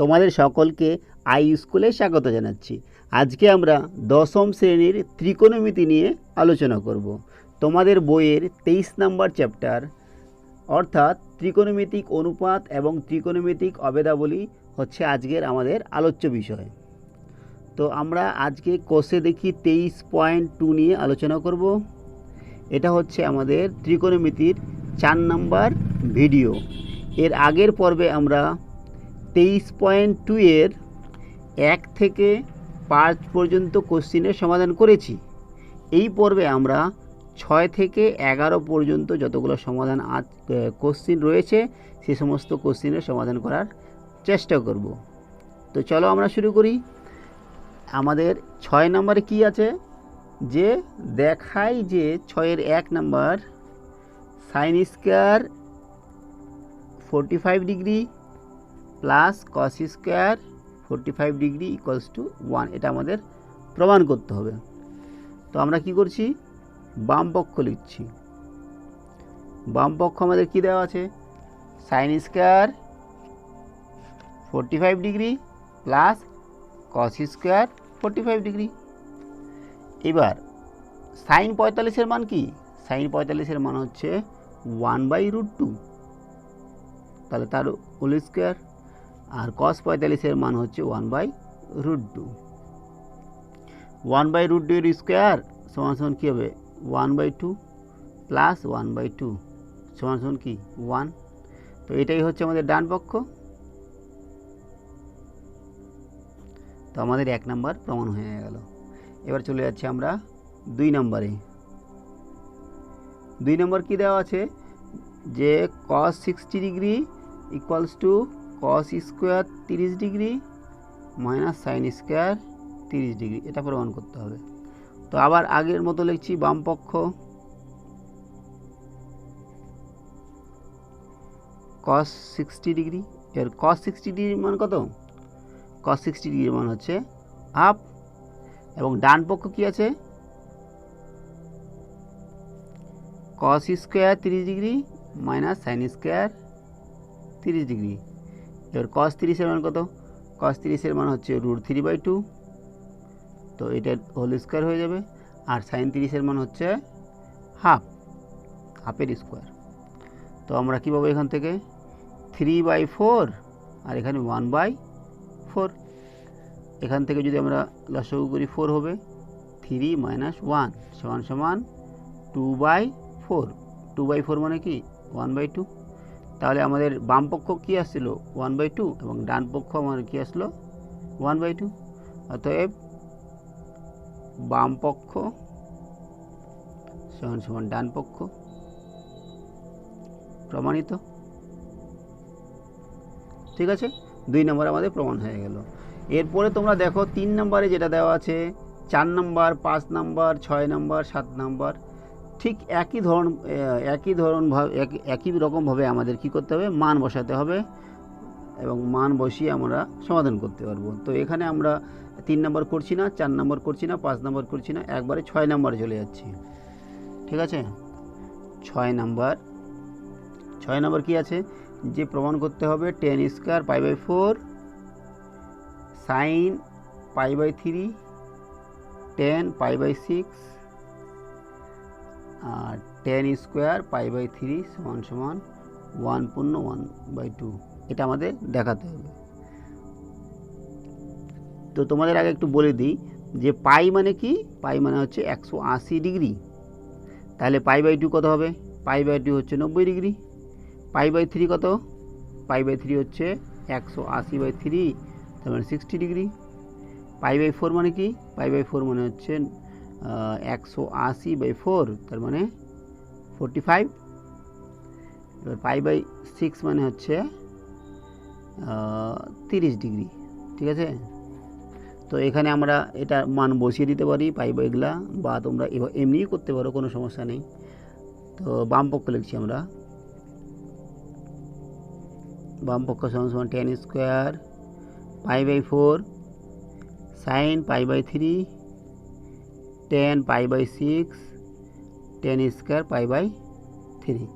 তোমাদের সকলকে আই স্কুলে স্বাগত জানাচ্ছি। আজকে আমরা দশম শ্রেণীর ত্রিকোণমিতি নিয়ে আলোচনা করব। তোমাদের বইয়ের 23 নম্বর চ্যাপ্টার অর্থাৎ ত্রিকোণমিতিক অনুপাত এবং ত্রিকোণমিতিক অবেদাবলী হচ্ছে আজকের আমাদের আলোচ্য বিষয়। তো আমরা আজকে কোর্সে দেখি 23.2 নিয়ে আলোচনা করব। এটা হচ্ছে আমাদের ত্রিকোণমিতির 4 নম্বর ভিডিও। এর আগের পর্বে আমরা 23.2 এর 1 থেকে 5 পর্যন্ত কোশ্চিনের সমাধান করেছি। এই পর্বে আমরা 6 থেকে 11 পর্যন্ত যতগুলো সমাধান কোশ্চিন রয়েছে সে সমস্ত কোশ্চিনের সমাধান করার চেষ্টা করব। তো চলো আমরা শুরু করি। আমাদের 6 নম্বরে কি আছে, যে দেখাই যে 6-এর 1 নম্বর sine square 45 degree plus cos square 45 degree equals to 1, এটা আমাদের প্রমাণ করতে হবে। তো আমরা কি করছি, বাম পক্ষ লিখছি। বাম পক্ষ আমাদের কি দেওয়া আছে, sign square 45 degree plus cos square 45 degree. এবার সাইন 45-এর মান কি, সাইন 45-এর মান হচ্ছে 1/√2, তাহলে তার হোল স্কয়ার। আর কস 45-এর মান হচ্ছে 1/√2। 1/√2 এর স্কয়ার সমান সমান কী হবে, 1/2 প্লাস 1/2 সমান সমান কি 1। তো এটাই হচ্ছে আমাদের ডান পক্ষ। তো আমাদের 1 নম্বর প্রমাণ হয়ে গেল। এবার চলে যাচ্ছি আমরা 2 নম্বরে। 2 নম্বর কি দেওয়া আছে, যে cos 60 degree equals two cos square 30 degree minus sine square 30 degree, এটা প্রমাণ করতে হবে। তো আবার আগের মতো লিখছি, বাম পক্ষ cos 60 ডিগ্রি, এর cos 60 ডিগ্রির মান কত, cos 60 ডিগ্রির মান হচ্ছে হাফ। এবং ডান পক্ষ কি আছে, cos square 30 degree minus sine square 30 degree. এবার cos 30-এর মান কত, cos 30-এর মান হচ্ছে √3/2, তো এটা হোল স্কোয়ার হয়ে যাবে। আর সাইন 30-এর মান হচ্ছে হাফের স্কোয়ার। তো আমরা কী পাবো এখান থেকে, 3/4 আর এখানে 1/4। এখান থেকে যদি আমরা লসাগু করি 4 হবে, 3 - 1 সমান সমান 2/4। 2/4 মানে কি 1/2। তাহলে আমাদের বাম পক্ষ কী আসছিল 1/2 এবং ডান পক্ষ আমাদের কী আসলো 1/2। অতএব বাম পক্ষ সমান সমান ডান পক্ষ, প্রমাণিত। ঠিক আছে, 2 নম্বর আমাদের প্রমাণ হয়ে গেল। এরপরে তোমরা দেখো 3 নম্বরে যেটা দেওয়া আছে, 4 নম্বর 5 নম্বর 6 নম্বর 7 নম্বর ঠিক একই রকমভাবে আমাদের কি করতে হবে, মান বসাতে হবে এবং মান বসিয়ে আমরা সমাধান করতে পারবো। তো এখানে আমরা 3 নম্বর করছি না, 4 নম্বর করছি না, 5 নম্বর করছি না, একবারে 6 নম্বরে চলে যাচ্ছি। ঠিক আছে, 6 নম্বর কি আছে, যে প্রমাণ করতে হবে tan স্কয়ার π/4 সাইন π/3 tan π/6 আর tan স্কোয়ার π/3 সমান সমান 1/2, এটা আমাদের দেখাতে হবে। তো তোমাদের আগে একটু বলে দিই যে পাই মানে কি, পাই মানে হচ্ছে 180 ডিগ্রি। তাহলে π/2 কত হবে, π/2 হচ্ছে 90 ডিগ্রি। π/3 কত, π/3 হচ্ছে 180/3, তার মানে 60 ডিগ্রি। π/4 মানে কি, π/4 মানে হচ্ছে 180/4, তার মানে 45। এবার π/6 মানে হচ্ছে 30 ডিগ্রি। ঠিক আছে, তো এখানে আমরা এটা মান বসিয়ে দিতে পারি π/এগুলা, বা তোমরা এমনিই করতে পারো, কোনো সমস্যা নেই। তো বাম পক্ষ লিখছি আমরা, বাম পক্ষ সমান সমান tan square π/4 sine π/3 tan π/6 tan square π/3।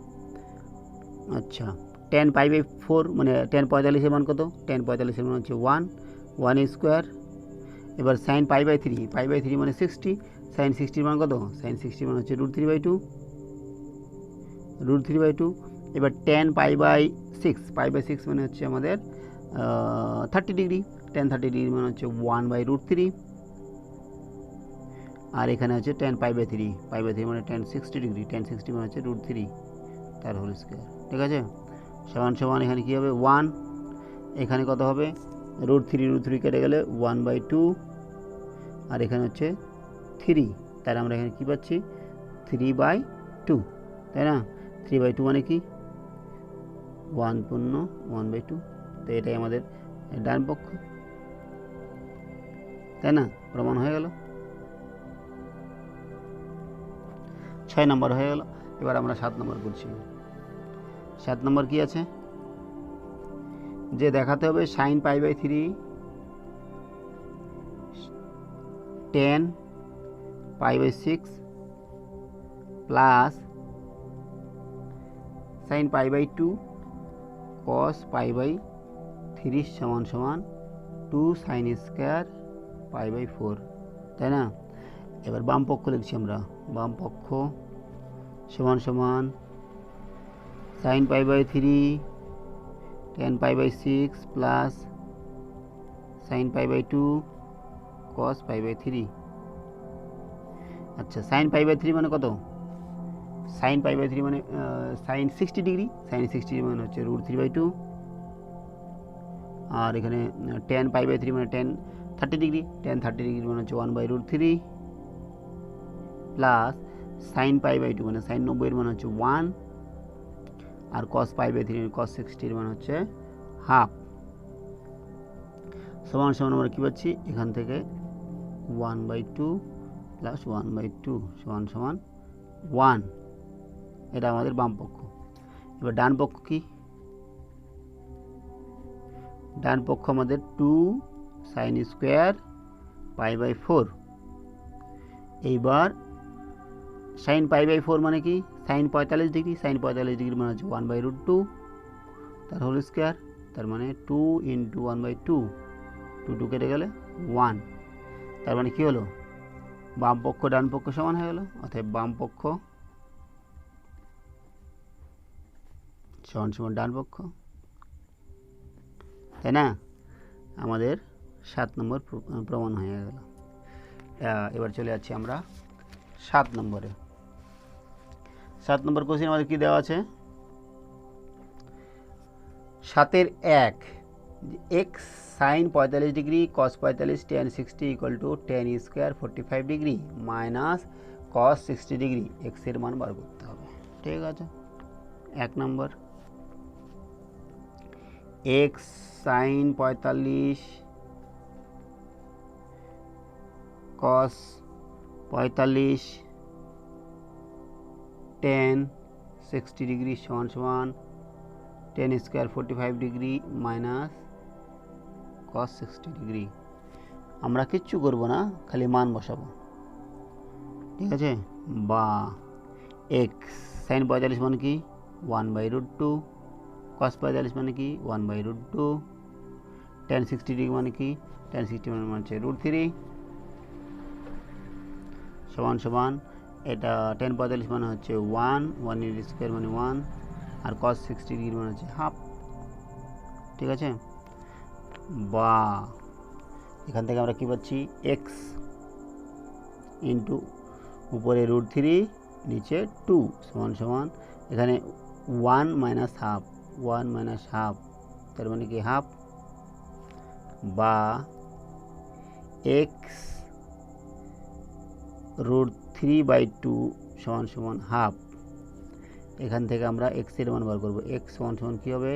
আচ্ছা, টেন পাই বাই ফোর মানে টেন পঁয়তাল্লিশের মান কত, টেন পঁয়তাল্লিশের মান হচ্ছে ওয়ান, ওয়ান স্কোয়ার। এবার সাইন পাই বাই থ্রি মানে সিক্সটি, সাইন সিক্সটির মান কত, সাইন সিক্সটির মান হচ্ছে √3/2, √3/2। এবার টেন পাই বাই সিক্স মানে হচ্ছে আমাদের 30 ডিগ্রি, টেন 30 ডিগ্রি মানে হচ্ছে 1/√3। আর এখানে হচ্ছে টেন পাই বাই থ্রি মানে টেন 60 ডিগ্রি, টেন 60 মানে হচ্ছে √3 তার হোল স্কোয়ার। ঠিক আছে, সমান সমান এখানে কী হবে 1, এখানে কত হবে √3 কেটে গেলে 1/2, আর এখানে হচ্ছে 3, তাহলে আমরা এখানে কী পাচ্ছি 3/2, তাই না। 3/2 মানে কি 1/2, তো এটাই আমাদের ডান পক্ষ, তাই না, প্রমাণ হয়ে গেল। 6 নম্বর হয়ে গেল। এবার আমরা 7 নম্বর করছি। 7 নম্বর কি আছে, যে দেখাতে হবে sine pi by three tan pi by six plus sine pi by two cos pi by three সমান সমান 2 সাইন স্কোয়ার পাই বাই 4, তাই না। এবার বাম পক্ষ লিখছি আমরা, বাম পক্ষ সমান সমান sine pi by three tan pi by six plus sine pi by two cos pi by three. আচ্ছা, সাইন পাই বাই থ্রি মানে কত, সাইন পাই বাই থ্রি মানে সাইন 60 ডিগ্রি, সাইন 60 মানে হচ্ছে √3/2, আর এখানে টেন পাই বাই থ্রি মানে tan 30 degree, tan 30 degree মানে হচ্ছে 1/√3 plus sine pi by two মানে সাইন 90 মানে হচ্ছে 1, আর কস পাই বাই থ্রি কস 60 মানে হচ্ছে হাফ, সমান সমান আমরা কী পাচ্ছি এখান থেকে 1/2 প্লাস 1/2 সমান সমান 1, এটা আমাদের বাম পক্ষ। এবার ডান পক্ষ কি, ডান পক্ষ আমাদের 2 সাইন স্কোয়ার পাই বাই 4। এইবার সাইন পাই বাই 4 মানে কি সাইন 45 ডিগ্রি, সাইন 45 ডিগ্রি মানে হচ্ছে 1/√2 তার হোল স্কোয়ার, তার মানে 2 × 1/2, 2 কেটে গেলে 1, তার মানে কী হলো বাম পক্ষ ডান পক্ষ সমান হয়ে গেল, অর্থাৎ বাম পক্ষ সমান সমান ডান পক্ষ, তাই না। আমাদের 7 নম্বর প্রমাণ হয়ে গেল। এবার চলে যাচ্ছি আমরা 7 নম্বরে। 7 নম্বর কোশ্চেন আমাদের কী দেওয়া আছে, 7-এর 1 x sine 45 degree cos 45 tan 60 equal to tan square 45 degree minus cos 60 degree, এক্সের মান বার করতে হবে। ঠিক আছে, 1 number x sine 45 cos 45 tan 60 degree সমান সমান tan square 45 degree minus cos 60 degree. আমরা কিচ্ছু করব না, খালি মান বসাবো। ঠিক আছে, বা এক্স সাইন 45 মানে কি 1/√2, কস 45 মানে কি 1/√2, টেন 60 ডিগ্রি মানে কি টেন 60 মানে হচ্ছে √3 সমান সমান এটা টেন 45 মানে হচ্ছে 1 এর স্কোয়ার মানে 1, আর কস 60 ডিগ্রি মানে হচ্ছে হাফ। ঠিক আছে, বা এখান থেকে আমরা কী পাচ্ছি এক্স ইন্টু উপরে √3 নিচে 2 সমান সমান এখানে 1 মাইনাস হাফ, তার মানে কি হাফ, বা এক্স √3/2 সমান সমান হাফ। এখান থেকে আমরা এক্সের মান বার করবো, এক্স সমান সমান কী হবে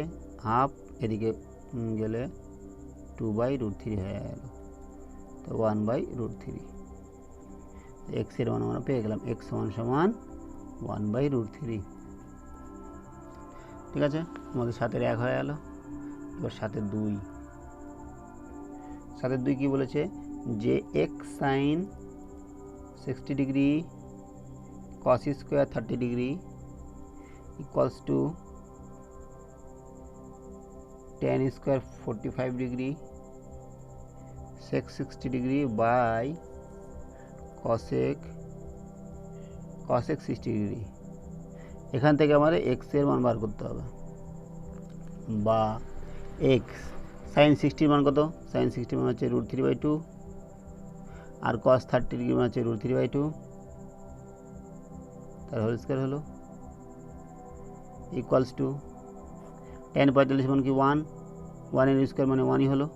হাফ, এদিকে গেলে 2/√3 হয়ে গেল, তো 1/√3, এক্সের মান আমরা পেয়ে গেলাম এক্স সমান সমান 1/√3। ঠিক আছে, আমাদের 7-এর 1 হয়ে গেল। এবার 7-এর 2, 7-এর 2 কী বলেছে, যে x sine 60 degree cos square 30 degree equals to tan square 45 degree sec 60 degree by cosec 60 degree. এখান থেকে আমাদের এক্স এর মান বার করতে হবে, বা এক্স সাইন 60 মান কত? সাইন 60 মান হচ্ছে √3/2 আর cos 30 ডিগ্রি মান হচ্ছে √3/2, তার হোল স্কয়ার হলো ইকুয়ালস টু tan 45 মান কি 1 এর স্কয়ার মানে 1ই হলো,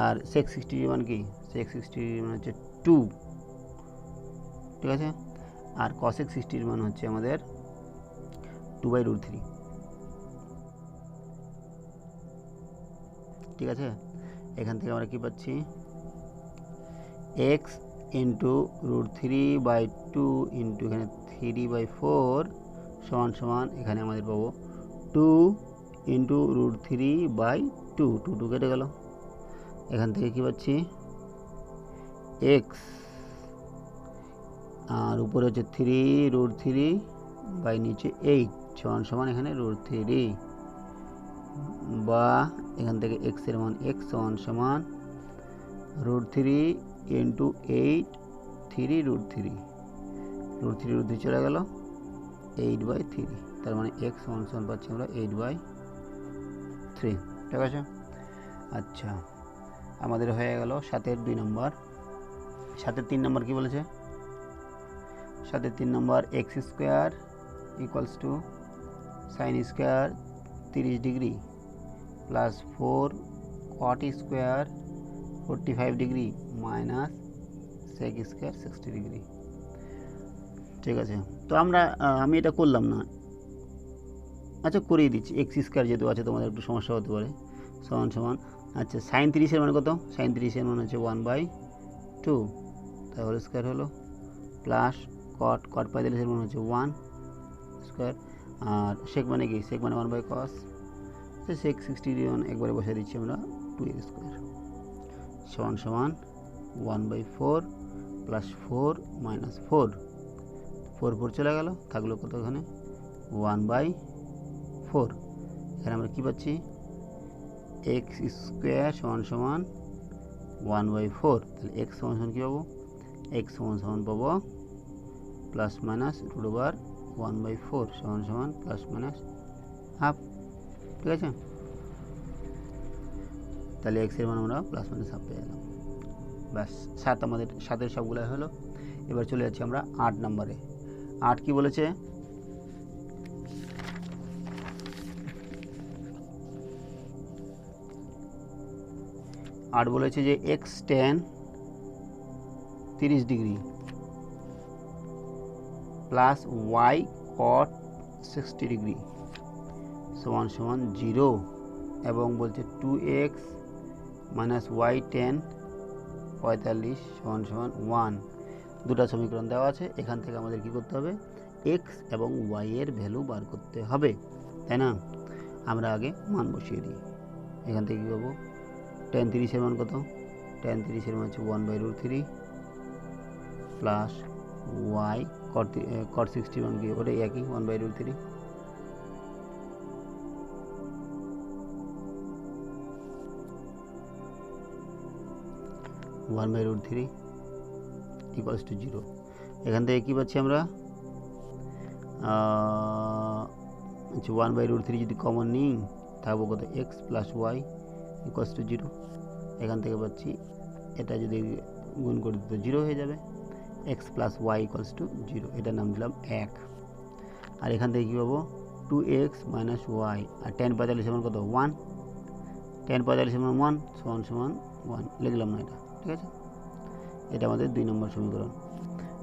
আর sec 60 ডিগ্রি মান কি? sec 60 ডিগ্রি মান হচ্ছে 2, ঠিক আছে। আর cosec 60 ডিগ্রি মান হচ্ছে আমাদের 2/√3, ঠিক আছে। এখান থেকে আমরা কি পাচ্ছি? x ইন্টু √3/2 ইন্টু এখানে 3/4 সমান সমান এখানে আমাদের পাবো 2 ইন্টু √3/2, 2 কেটে গেল। এখান থেকে কি পাচ্ছি? x আর উপরে হচ্ছে 3√3 বাই নিচে 8 সমান সমান এখানে √3, বা এখান থেকে x এর মান x সমান সমান √3 ইন্টু 8 3√3 চলে গেল 8/3, তার মানে x সমান সমান পাচ্ছি আমরা 8/3, ঠিক আছে। আচ্ছা, আমাদের হয়ে গেল 7-এর 2 নম্বর। 7-এর 3 নম্বর কি বলেছে? 7-এর 3 নম্বর x square equals to sine square 30 degree plus 4 cot square 45 degree minus sec square 60 degree, ঠিক আছে। তো আমি এটা করলাম না, আচ্ছা করিয়ে দিচ্ছি। এক্স স্কোয়ার যেহেতু আছে তোমাদের একটু সমস্যা হতে পারে, সমান সমান আচ্ছা সাইন 30-এর মান কত? সাইন 30-এর মান হচ্ছে 1/2, তাই হোল স্কোয়ার হলো, প্লাস cot 45-এর মান হচ্ছে 1 স্কোয়ার, আর sec মানে কি? sec মানে 1/cos, sec 60 ডিগ্রি মান একবারে বসে দিচ্ছি আমরা 2x স্কোয়ার সমান সমান 1/4 প্লাস 4 মাইনাস 4 চলে গেল, থাকলো কত এখানে? 1/4। এখানে আমরা কি পাচ্ছি? x স্কোয়ার সমান সমান 1/4, তাহলে x সমান সমান কী পাবো? x সমান সমান পাবো প্লাস মাইনাস √1/4 সমান সমান প্লাস মাইনাস হাফ, ঠিক আছে। তাহলে x এর মান আমরা প্লাস মাইনাস হাফ পেয়ে গেলাম। ব্যাস, 7 আমাদের 7-এর সবগুলো হলো। এবার চলে যাচ্ছি আমরা 8 নম্বরে। 8 কি বলেছে? আর বলেছে যে x tan 30 degree plus y cot 60 degree সমান সমান 0, এবং বলছে 2x মাইনাস y tan 45 সমান সমান 1। দুটা সমীকরণ দেওয়া আছে, এখান থেকে আমাদের কি করতে হবে? x এবং y এর ভ্যালু বার করতে হবে, তাই না? আমরা আগে মান বসিয়ে দিই। এখান থেকে কী পাবো? tan 30-এর মান কত? tan 30-এর মান হচ্ছে 1/√3 প্লাস y cot 60 মান কি? ওটাই একই 1/√3, ইকুয়ালস টু 0। এখান থেকে কী পাচ্ছি আমরা? 1/√3 যদি কমন নিই থাকবো কত? x plus y equals to 0। এখান থেকে পাচ্ছি এটা যদি গুণ করে দিতে 0 হয়ে যাবে, x plus y equals to 0, এটার নাম দিলাম 1। আর এখান থেকে কী পাবো? 2x মাইনাস y, আর tan 45 মান কত? 1, tan 45 মান 1 সমান সমান 1, লিখলাম না এটা, ঠিক আছে। এটা আমাদের 2 নম্বর সমীকরণ।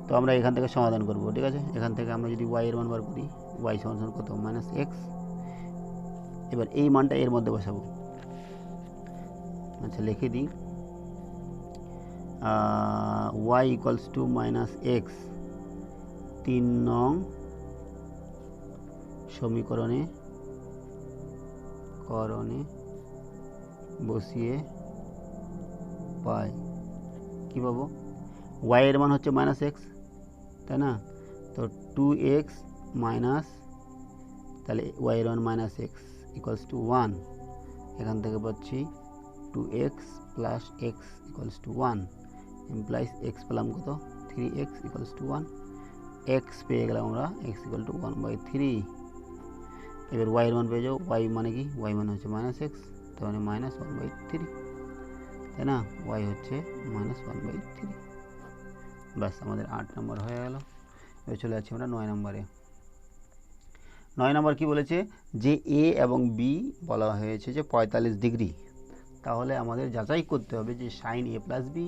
তো আমরা এখান থেকে সমাধান করব, ঠিক আছে। এখান থেকে আমরা যদি y এর মান বার করি, y সমান সমান কত? Minus x। এবার এই মানটা এর মধ্যে বসাবো, আচ্ছা লিখে দিই, y equals to minus x 3 নং সমীকরণে বসিয়ে পাই কী পাবো? y এর মান হচ্ছে মাইনাস x, তাই না? তো 2x মাইনাস, তাহলে y এর মান মাইনাস x ইকুয়ালস টু 1, এখান থেকে পাচ্ছি 2x plus x equals to 1 implies x পেলাম কত 3x ইকুয়ালস টু 1, এক্স পেয়ে গেলাম আমরা x ইকুয়াল টু 1/3। এবার y এর মান পেয়ে যাও, y মানে কি, y মানে হচ্ছে -x, তার মানে -1/3, তাই না, y হচ্ছে -1/3। ব্যাস আমাদের 8 নম্বর হয়ে গেল। এবার চলে যাচ্ছি আমরা 9 নম্বরে। 9 নম্বর কি বলেছে, যে এ এবং বি বলা হয়েছে যে 45 ডিগ্রি, তাহলে আমাদের যাচাই করতে হবে যে sine A plus B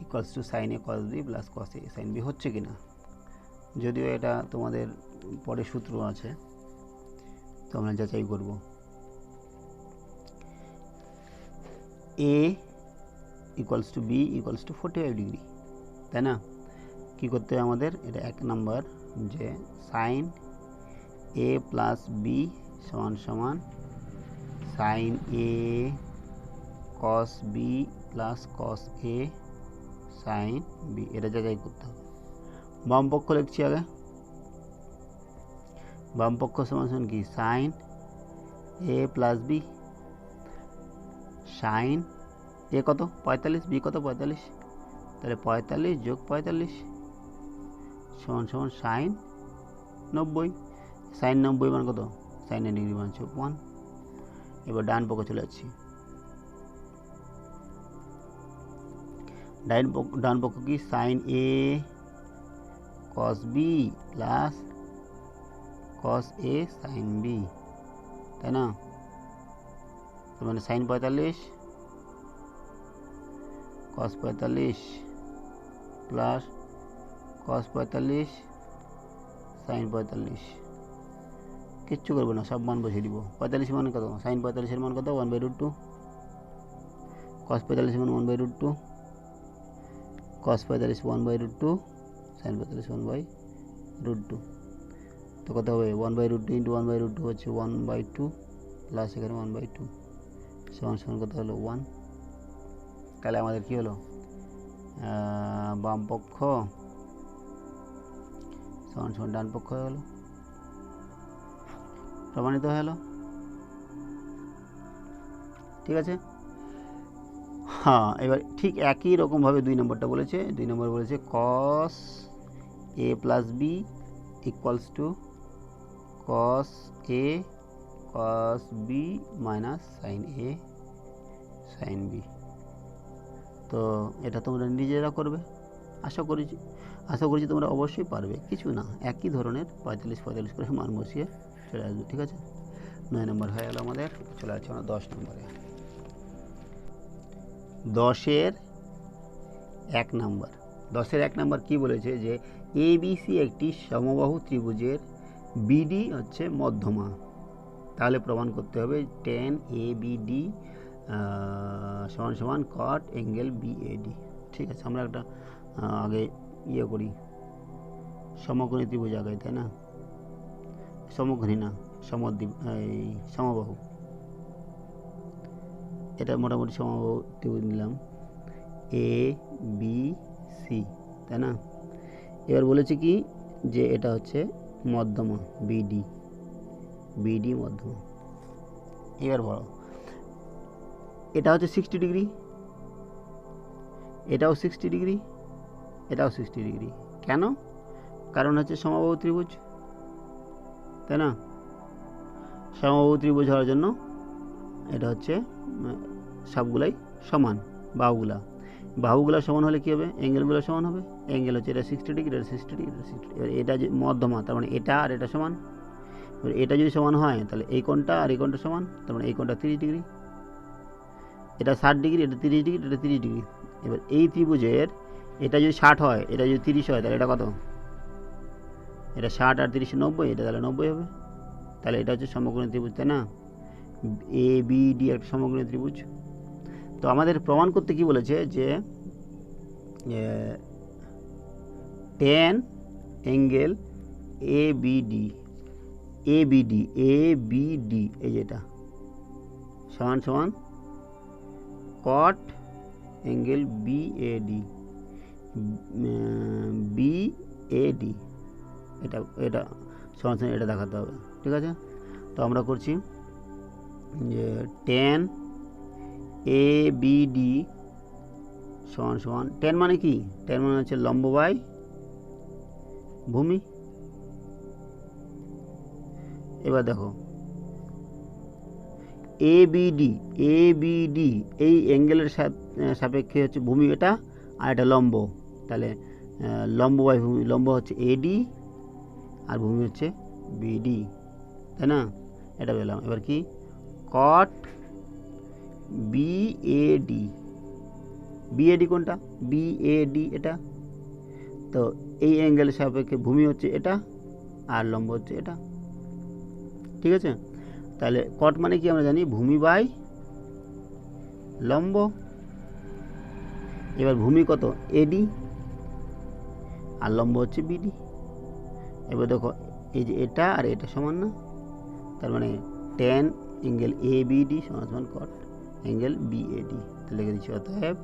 equals to sine A cos B plus cos A sine B হচ্ছে কিনা। যদিও এটা তোমাদের পরে সূত্র আছে, তো আমরা যাচাই করব। A equals to B equals to 45 degree, তাই না। কী করতে হবে আমাদের, এটা 1 নম্বর, যে সাইন এ প্লাস বি সমান সমান sign A cos B plus cos A sine B, এটা যাচাই করতে হবে। বাম পক্ষ লিখছি আগে, বাম পক্ষ সমান সমান কি, sign A plus B, sign এ কত 45, বি কত 45, তাহলে 45 যোগ 45 সমান সমান সাইন 90, সাইন 90 মান কত, সাইন 90 ডিগ্রি মান হচ্ছে 1। এবার ডান পক্ষে চলে যাচ্ছি, ডান পক্ষ কি, sign A cos B plus cos A sine B, তাই না। তার মানে sign 45 cos 45 plus cos 45 sign 45, কিচ্ছু করবো না, সব মান বসিয়ে দিব। 45 মান কত, সাইন 45 এর মান কত 1/√2, কস 45 মান 1/√2, কস 45 1/√2, সাইন 45 1/√2, তো কত হবে 1/√2 ইন্টু 1/√2 হচ্ছে 1/2 প্লাস এখানে 1/2 সমান সমান কত হলো 1। তাহলে আমাদের কি হলো, বাম পক্ষ সমান সমান ডান পক্ষ হয়ে গেল, প্রমাণিত হয়ে গেল, ঠিক আছে। হ্যাঁ, এবার ঠিক একই রকমভাবে 2 নম্বরটা বলেছে, 2 নম্বর বলেছে cos A plus B equals to cos A cos B minus sine A sine B. তো এটা তোমরা নিজেরা করবে, আশা করছি তোমরা অবশ্যই পারবে, কিছু না, একই ধরনের 45 করে মান বসিয়ে চলে আসবে, ঠিক আছে। 9 নম্বর হয়ে গেল আমাদের। চলে যাচ্ছে আমরা 10 নম্বরে। 10-এর 1 নম্বর, 10-এর 1 নম্বর কি বলেছে, যে এবিসি একটি সমবাহু ত্রিভুজের বিডি হচ্ছে মধ্যমা, তাহলে প্রমাণ করতে হবে tan ABD সমান সমান cot অ্যাঙ্গেল BAD। ঠিক আছে, আমরা একটা আগে ইয়ে করি, সমকোণী ত্রিভুজ আগে, তাই না, সমকোণী না, সমবাহু, এটা মোটামুটি সমবাহু ত্রিভুজ নিলাম ABC, তাই না। এবার বলেছে কি, যে এটা হচ্ছে মধ্যমা BD মধ্যমা। এবার বলো, এটা হচ্ছে 60 ডিগ্রি, এটাও 60 ডিগ্রি, এটাও 60 ডিগ্রি, কেন, কারণ হচ্ছে সমবাহু ত্রিভুজ, তাই না। সমবাহু ত্রিভুজ হওয়ার জন্য এটা হচ্ছে সবগুলাই সমান, বাহুগুলা সমান হলে কী হবে, অ্যাঙ্গেলগুলো সমান হবে, অ্যাঙ্গেল হচ্ছে এটা 60 ডিগ্রি, এটা 60 ডিগ্রি, এটা 60 ডিগ্রি। এবার এটা যে মধ্যমা, তার মানে এটা আর এটা সমান, এবার এটা যদি সমান হয় তাহলে এই কোণটা আর এই কোণটা সমান, তার মানে এই কোণটা 30 ডিগ্রি, এটা 60 ডিগ্রি, এটা 30 ডিগ্রি, এটা 30 ডিগ্রি। এবার এই ত্রিভুজের এটা যদি 60 হয়, এটা যদি 30 হয়, তাহলে এটা কত, এটা 60 আর 30 90, এটা তাহলে 90 হবে, তাহলে এটা হচ্ছে সমকোণী ত্রিভুজ, তাই না। ABD একটা সমকোণী ত্রিভুজ। তো আমাদের প্রমাণ করতে কি বলেছে, যে tan অ্যাঙ্গেল ABD এই যেটা সমান সমান cot অ্যাঙ্গেল BAD, এটা সমান সমান এটা দেখাতে হবে, ঠিক আছে। তো আমরা করছি যে tan এ বি ডি সমান সমান টেন মানে কি, টেন মানে হচ্ছে লম্ব বাই ভূমি। এবার দেখো এ বি ডি এই অ্যাঙ্গেলের সাপেক্ষে হচ্ছে ভূমি এটা, আর এটা লম্ব, তাহলে লম্ব বাই ভূমি, লম্ব হচ্ছে এডি আর ভূমি হচ্ছে বিডি, তাই না? এটা পেলাম। এবার কি কট বিএডি, বিএডি কোনটা, বিএডি এটা, তো এই অ্যাঙ্গেলের সাপেক্ষে ভূমি হচ্ছে এটা আর লম্ব হচ্ছে এটা, ঠিক আছে? তাহলে কট মানে কি আমরা জানি, ভূমি বাই লম্ব। এবার ভূমি কত, এডি আর লম্ব হচ্ছে বিডি। এবার দেখো এই যে এটা আর এটা সমান না, তার মানে টেন অ্যাঙ্গেল এ বিডি সমান সমান কট অ্যাঙ্গেল বিএডি। তাহলে লিখে দিচ্ছি অতএব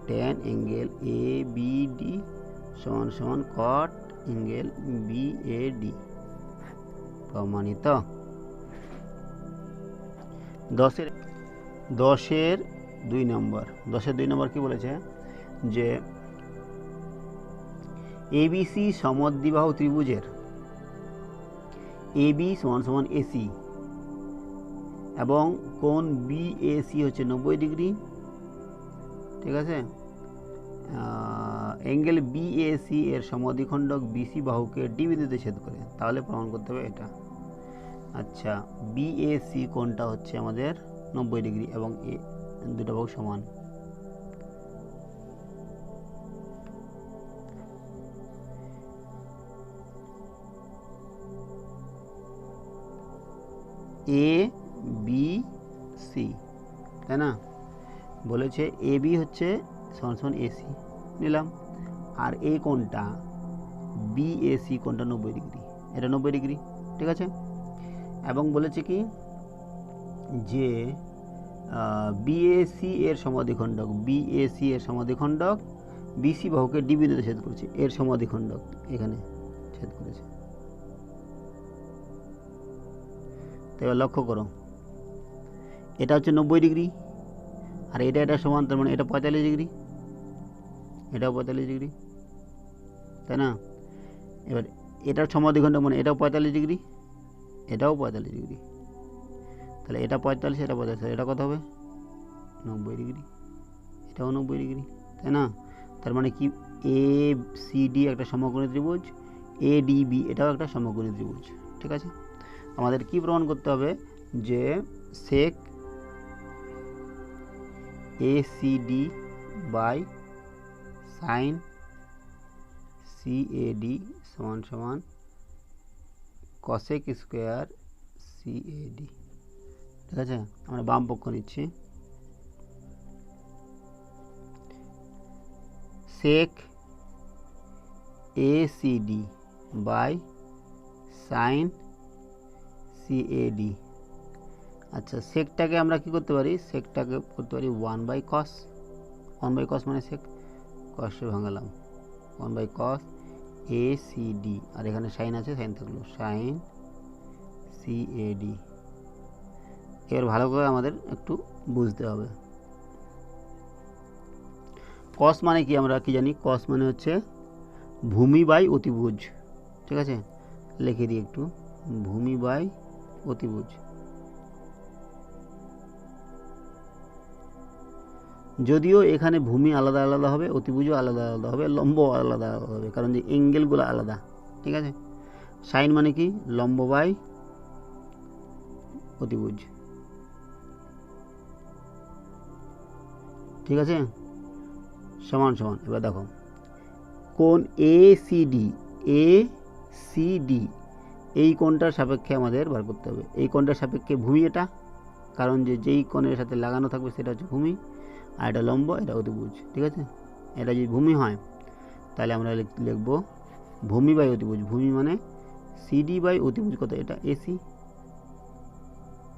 টেন অ্যাঙ্গেল এ বিডি সমান সমান কট অ্যাঙ্গেল বিএডি, প্রমাণিত। 10-এর 2 নম্বর, 10-এর 2 নম্বর কি বলেছে যে এবিসি সমদ্বিবাহু ত্রিভুজের এবি সমান সমান এসি এবং কোণ বিএসি হচ্ছে 90 ডিগ্রি, ঠিক আছে? অ্যাঙ্গেল বিএসি এর সমদ্বিখণ্ডক বিসি বাহুকে ডি বিন্দুতে ছেদ করে, তাহলে প্রমাণ করতে হবে এটা। আচ্ছা, বিএসি কোণটা হচ্ছে আমাদের 90 ডিগ্রি এবং এ দুটো বাহু সমান। এ বি সি, তাই না? বলেছে এ বি হচ্ছে সমান সমান এসি নিলাম, আর এই কোণটা বিএসি কোণটা 90 ডিগ্রি, এটা 90 ডিগ্রি, ঠিক আছে? এবং বলেছে কি যে বিএসি এর সমদ্বিখণ্ডক, বিএসি এর সমদ্বিখণ্ডক বিসি বাহুকে ডি বিন্দুতে ছেদ করেছে, এর সমদ্বিখণ্ডক এখানে ছেদ করেছে। তো এবার লক্ষ্য করো, এটা হচ্ছে 90 ডিগ্রি আর এটা সমান, তার মানে এটা 45 ডিগ্রি, এটাও 45 ডিগ্রি, তাই না? এবার এটার সমদ্বিখণ্ডক মানে এটাও 45 ডিগ্রি, এটাও 45 ডিগ্রি, তাহলে এটা 45, এটা 45, এটা কত হবে 90 ডিগ্রি, এটাও 90 ডিগ্রি, তাই না? তার মানে কি এ সি ডি একটা সমকোণী ত্রিভুজ, এ ডি বি এটাও একটা সমকোণী ত্রিভুজ, ঠিক আছে? আমাদের কি প্রমাণ করতে হবে যে sec A C D by sine C A D সমান সমান cosec square C A D, ঠিক আছে? আমরা বাম পক্ষ নিচ্ছি, sec A C D by sine C A D. আচ্ছা, সেকটাকে আমরা কি করতে পারি, সেকটাকে করতে পারি 1/cos, 1/cos মানে সেক, কসে ভাঙালাম 1/cos এ সি ডি, আর এখানে সাইন আছে, সাইন থাকলো সাইন সি এ ডি। এবার ভালো করে আমাদের একটু বুঝতে হবে, কস মানে কি, আমরা কি জানি, কস মানে হচ্ছে ভূমি বাই অতিভুজ, ঠিক আছে? লিখে দিই একটু, ভূমি বাই অতিভুজ। যদিও এখানে ভূমি আলাদা আলাদা হবে, অতিভুজও আলাদা আলাদা হবে, লম্ব আলাদা আলাদা হবে, কারণ যে অ্যাঙ্গেলগুলো আলাদা, ঠিক আছে? সাইন মানে কি, লম্ব বাই অতিভুজ, ঠিক আছে? সমান সমান। এবার দেখো কোণ এ সি ডি এই কোণটার সাপেক্ষে আমাদের বার করতে হবে, এই কোণটার সাপেক্ষে ভূমি এটা, কারণ যেই কোণের সাথে লাগানো থাকবে সেটা হচ্ছে ভূমি, আর এটা লম্ব, এটা অতিভুজ, ঠিক আছে? এটা যদি ভূমি হয় তাহলে আমরা লিখব ভূমি বাই অতিভুজ, ভূমি মানে সিডি বাই অতিভুজ কত, এটা এসি,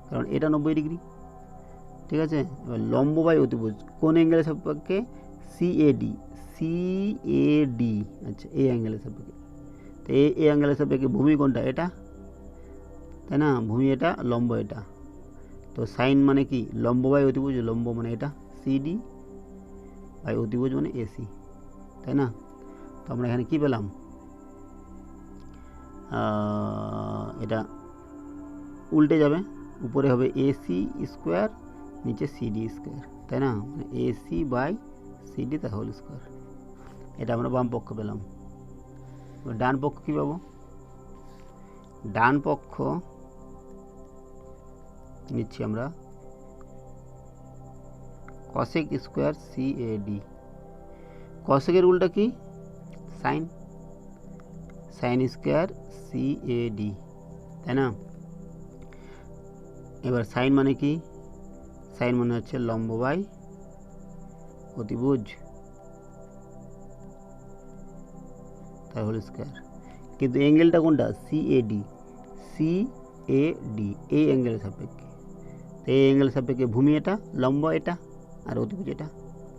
কারণ এটা 90 ডিগ্রি, ঠিক আছে? এবার লম্ব বাই অতিভুজ কোন অ্যাঙ্গেলের সাপেক্ষে, সিএডি, আচ্ছা এই অ্যাঙ্গেলের সাপেক্ষে, তো এই অ্যাঙ্গেলের সাপেক্ষে ভূমি কোনটা, এটা, তাই না? ভূমি এটা, লম্ব এটা, তো তো সাইন মানে কি লম্ব বাই অতিভুজ, লম্ব মানে এটা সিডি বাই অতিভুজ মানে এসি, তাই না? তো আমরা এখানে কি পেলাম, এটা উল্টে যাবে, উপরে হবে এসি স্কোয়ার, নিচে সিডি স্কোয়ার, তাই না? মানে এসি বাই সিডি তার হোল স্কোয়ার। এটা আমরা বাম পক্ষ পেলাম। ডান পক্ষ কী পাবো? ডান পক্ষ নিচ্ছি আমরা কসেক স্কোয়ার সিএডি। কসেকের উল্টা কি? সাইন, সাইন স্কোয়ার সিএডি, তাই না? এবার সাইন মানে কি? সাইন মানে হচ্ছে লম্ব বাই অতিভুজ তার হোল স্কোয়ার। কিন্তু অ্যাঙ্গেলটা কোনটা? সিএডি, সিএডি এই অ্যাঙ্গেলের সাপেক্ষে। তো এই অ্যাঙ্গেলের সাপেক্ষে ভূমি এটা, লম্ব এটা, আর অতিভুজ এটা।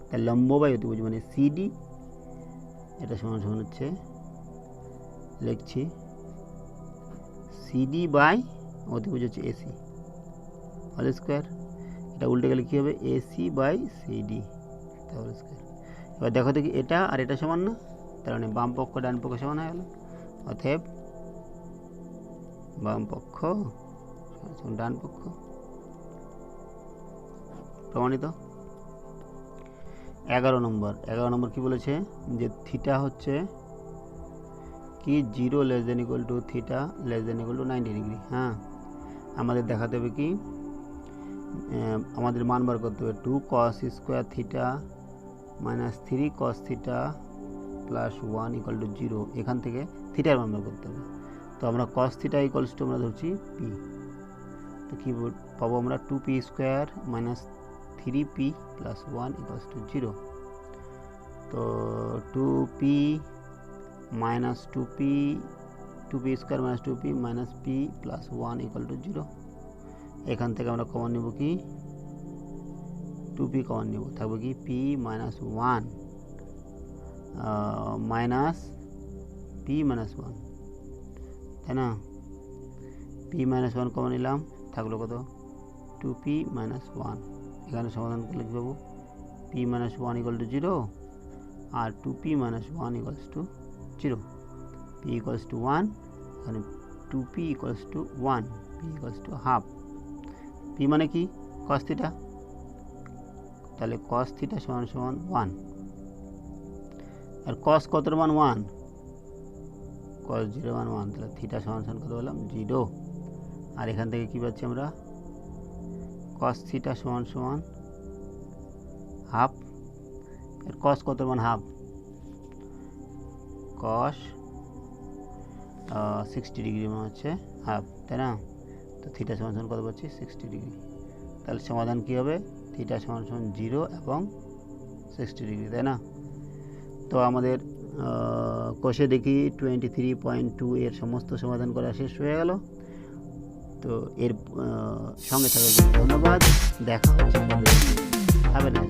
তাই লম্ব বাই অতিভুজ মানে সিডি, এটা সমান সমান হচ্ছে, লিখছি সিডি বাই অতিভুজ হচ্ছে এসি হোল স্কোয়ার। এটা উল্টে গেলে কী হবে? AC by CD whole square. এবার দেখো দেখি এটা আর এটা সমান না, তার মানে বাম পক্ষ ডান পক্ষ সমান হয়ে গেল। অতএব বাম পক্ষ ডান পক্ষ প্রমাণিত। 11 নম্বর কি বলেছে? যে থিটা হচ্ছে কি 0 less than equal to theta less than equal to 90 degree. হ্যাঁ, আমাদের দেখাতে হবে কি, আমাদের মান বার করতে হবে 2 cos square theta minus 3 cos theta plus 1 equal to 0। এখান থেকে থিটার মান বার করতে হবে। তো আমরা cos থিটা ইকুয়ালস টু আমরা ধরছি পি। তো কী পাবো আমরা? 2p square minus 3p plus 1 equals to 0। তো 2p minus 2p square minus 2p minus p plus 1 equal to 0। এখান থেকে আমরা কমন নেব কি? 2p কমন নেব, থাকবে কি p minus 1 minus p minus 1, তাই না? p মাইনাস 1 কমন নিলাম, থাকলো কত? 2p minus 1। এখানে সমাধান করলে কী পাবো? p মাইনাস 1 ইকুয়াল টু 0 আর 2p minus 1 equals to 0। p equals to 1, এখানে 2p equals to 1, p equals to half. p মানে কি? cos থিটা, তাহলে cos থিটা সমান সমান 1। আর cos কতর মান 1? cos 0 মান 1, তাহলে থিটা সমান সমান কত বললাম? 0। আর এখান থেকে কী পাচ্ছি আমরা? cos থিটা সমান সমান হাফ। আর cos কতর মান হাফ? cos 60 ডিগ্রি মান হচ্ছে হাফ, তাই না? তো থিটা সমান সমান কত পাচ্ছি? 60 ডিগ্রি। তাহলে সমাধান কী হবে? থিটা সমান সমান 0 এবং 60 ডিগ্রি, তাই না? তো আমাদের কোষে দেখি 23.2 এর সমস্ত সমাধান করা শেষ হয়ে গেল। তো এর সঙ্গে থাকার জন্য ধন্যবাদ। দেখা হচ্ছে, হবে না।